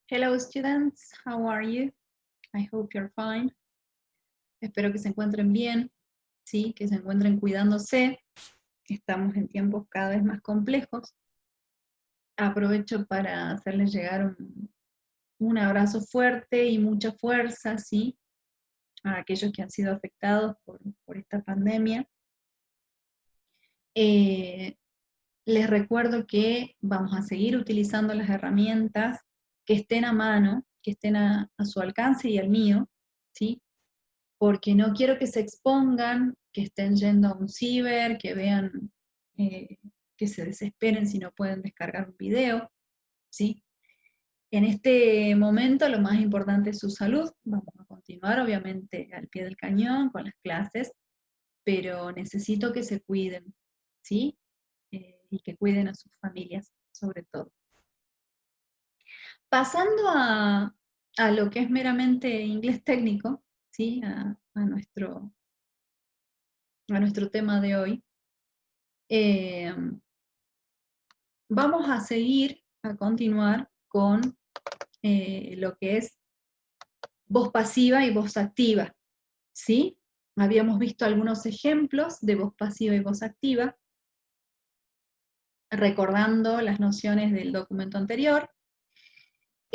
Hello students, how are you? I hope you're fine. Espero que se encuentren bien, sí, que se encuentren cuidándose. Estamos en tiempos cada vez más complejos. Aprovecho para hacerles llegar un abrazo fuerte y mucha fuerza, sí, a aquellos que han sido afectados por esta pandemia. Les recuerdo que vamos a seguir utilizando las herramientas que estén a mano, que estén a su alcance y al mío, ¿sí? Porque no quiero que se expongan, que estén yendo a un ciber, que vean, que se desesperen si no pueden descargar un video, ¿sí? En este momento lo más importante es su salud. Vamos a continuar, obviamente, al pie del cañón con las clases, pero necesito que se cuiden, ¿sí? Y que cuiden a sus familias, sobre todo. Pasando a lo que es meramente inglés técnico, ¿sí? A nuestro tema de hoy, vamos a seguir, a continuar con lo que es voz pasiva y voz activa, ¿sí? Habíamos visto algunos ejemplos de voz pasiva y voz activa, recordando las nociones del documento anterior,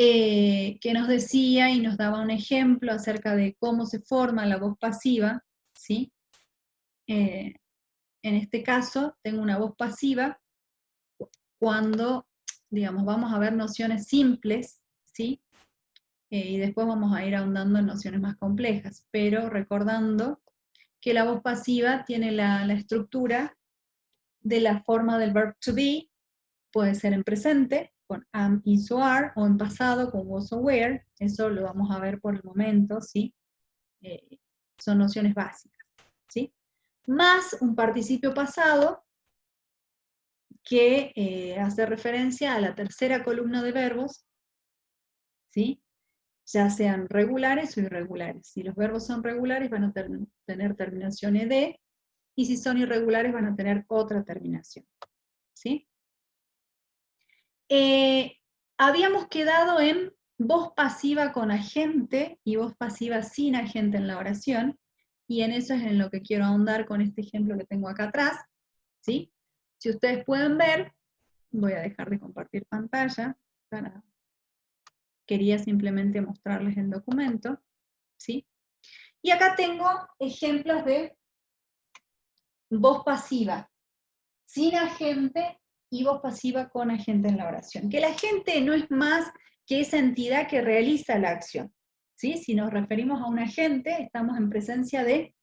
que nos decía y nos daba un ejemplo acerca de cómo se forma la voz pasiva, ¿sí? En este caso, tengo una voz pasiva cuando, digamos, vamos a ver nociones simples, ¿sí? Y después vamos a ir ahondando en nociones más complejas, pero recordando que la voz pasiva tiene la estructura de la forma del verb to be, puede ser en presente, con am, is o are, o en pasado, con was o were, eso lo vamos a ver por el momento, ¿sí? Son nociones básicas, ¿sí? Más un participio pasado que hace referencia a la tercera columna de verbos, ¿sí? Ya sean regulares o irregulares. Si los verbos son regulares van a tener terminación ed, y si son irregulares van a tener otra terminación, ¿sí? Habíamos quedado en voz pasiva con agente y voz pasiva sin agente en la oración, y en eso es en lo que quiero ahondar con este ejemplo que tengo acá atrás, ¿sí? Si ustedes pueden ver, voy a dejar de compartir pantalla, quería simplemente mostrarles el documento, ¿sí? Y acá tengo ejemplos de voz pasiva sin agente y voz pasiva con agente en la oración. Que el agente no es más que esa entidad que realiza la acción, ¿sí? Si nos referimos a un agente, estamos en presencia de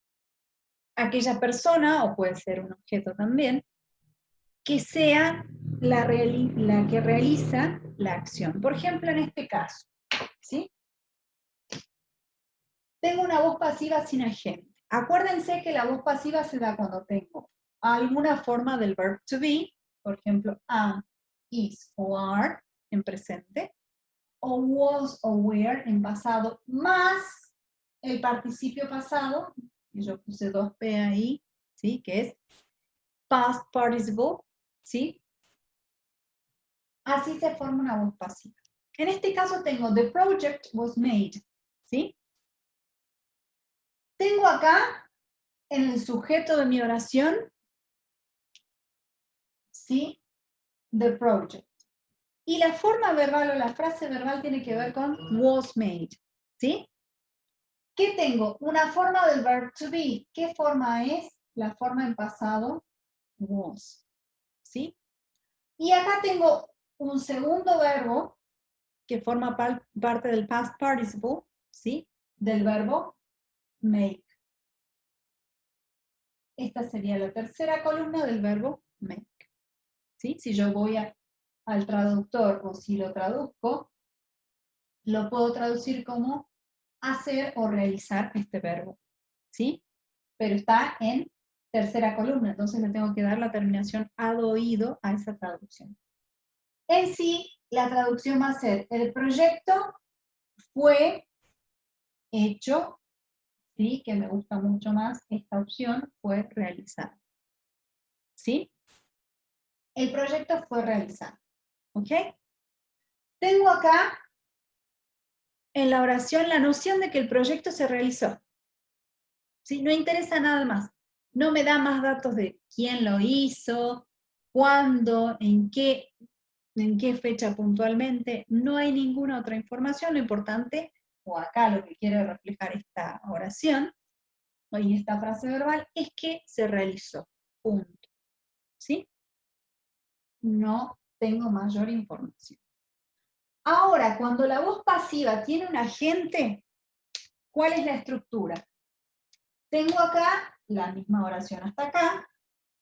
aquella persona, o puede ser un objeto también, que sea la que realiza la acción. Por ejemplo, en este caso, ¿sí? Tengo una voz pasiva sin agente. Acuérdense que la voz pasiva se da cuando tengo alguna forma del verb to be, por ejemplo, am, is o are en presente, o was o were en pasado, más el participio pasado, y yo puse 2P ahí, ¿sí? Que es past participle, ¿sí? Así se forma una voz pasiva. En este caso tengo the project was made, ¿sí? Tengo acá en el sujeto de mi oración, ¿sí? The project. Y la forma verbal o la frase verbal tiene que ver con was made, ¿sí? ¿Qué tengo? Una forma del verb to be. ¿Qué forma es? La forma en pasado, was, ¿sí? Y acá tengo un segundo verbo que forma parte del past participle, ¿sí? Del verbo make. Esta sería la tercera columna del verbo make, ¿sí? Si yo voy al traductor o si lo traduzco, lo puedo traducir como hacer o realizar este verbo, ¿sí? Pero está en tercera columna, entonces le tengo que dar la terminación ad oído a esa traducción. En sí, la traducción va a ser, el proyecto fue hecho, ¿sí? Que me gusta mucho más esta opción, fue realizado, ¿sí? El proyecto fue realizado, ¿ok? Tengo acá en la oración la noción de que el proyecto se realizó. ¿Sí? No interesa nada más. No me da más datos de quién lo hizo, cuándo, en qué fecha puntualmente. No hay ninguna otra información. Lo importante, o acá lo que quiere reflejar esta oración, y esta frase verbal, es que se realizó. Punto. ¿Sí? No tengo mayor información. Ahora, cuando la voz pasiva tiene un agente, ¿cuál es la estructura? Tengo acá la misma oración hasta acá.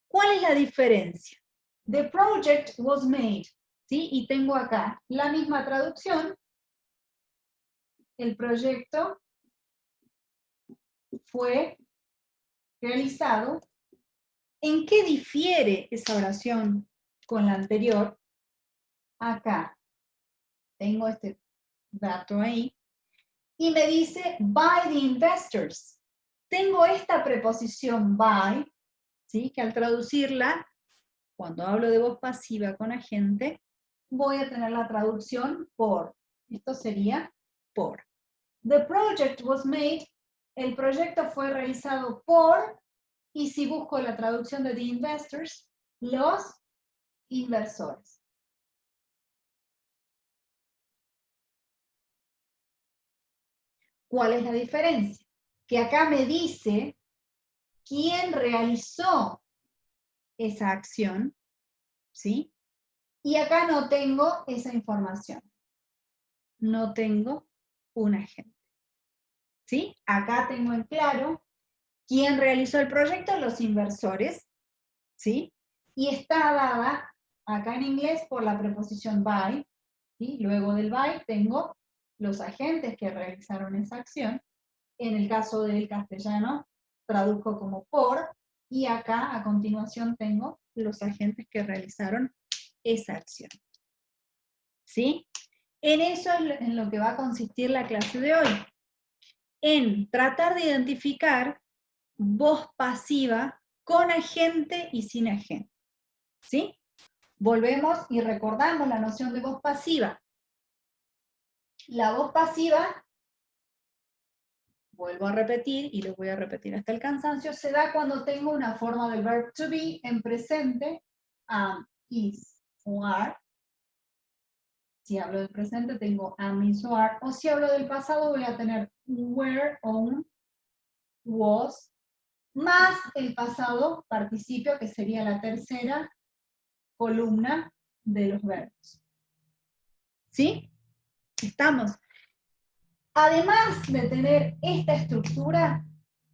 ¿Cuál es la diferencia? The project was made, ¿sí? Y tengo acá la misma traducción. El proyecto fue realizado. ¿En qué difiere esa oración con la anterior? Acá tengo este dato ahí. Y me dice by the investors. Tengo esta preposición by, ¿sí? Que al traducirla, cuando hablo de voz pasiva con agente, voy a tener la traducción por. Esto sería por. The project was made. El proyecto fue realizado por, y si busco la traducción de the investors, los inversores. ¿Cuál es la diferencia? Que acá me dice quién realizó esa acción, ¿sí? Y acá no tengo esa información. No tengo un agente. ¿Sí? Acá tengo en claro quién realizó el proyecto, los inversores, ¿sí? Y está dada acá en inglés por la preposición by, ¿sí? Luego del by tengo los agentes que realizaron esa acción. En el caso del castellano, traduzco como por, y acá a continuación tengo los agentes que realizaron esa acción. ¿Sí? En eso es en lo que va a consistir la clase de hoy. En tratar de identificar voz pasiva con agente y sin agente. ¿Sí? Volvemos y recordamos la noción de voz pasiva. La voz pasiva, vuelvo a repetir, y lo voy a repetir hasta el cansancio, se da cuando tengo una forma del verb to be en presente, am, is o are. Si hablo del presente tengo am, is o are. O si hablo del pasado voy a tener were, own, was, más el pasado participio, que sería la tercera columna de los verbos. ¿Sí? ¿Estamos? Además de tener esta estructura,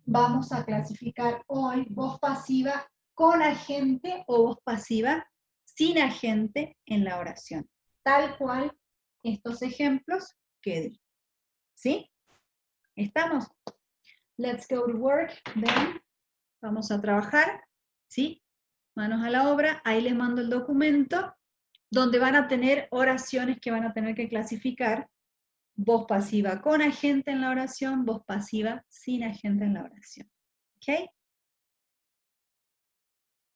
vamos a clasificar hoy voz pasiva con agente o voz pasiva sin agente en la oración. Tal cual estos ejemplos que di. ¿Sí? ¿Estamos? Let's go to work, then. Vamos a trabajar, ¿sí? Manos a la obra, ahí les mando el documento, donde van a tener oraciones que van a tener que clasificar, voz pasiva con agente en la oración, voz pasiva sin agente en la oración. ¿Ok?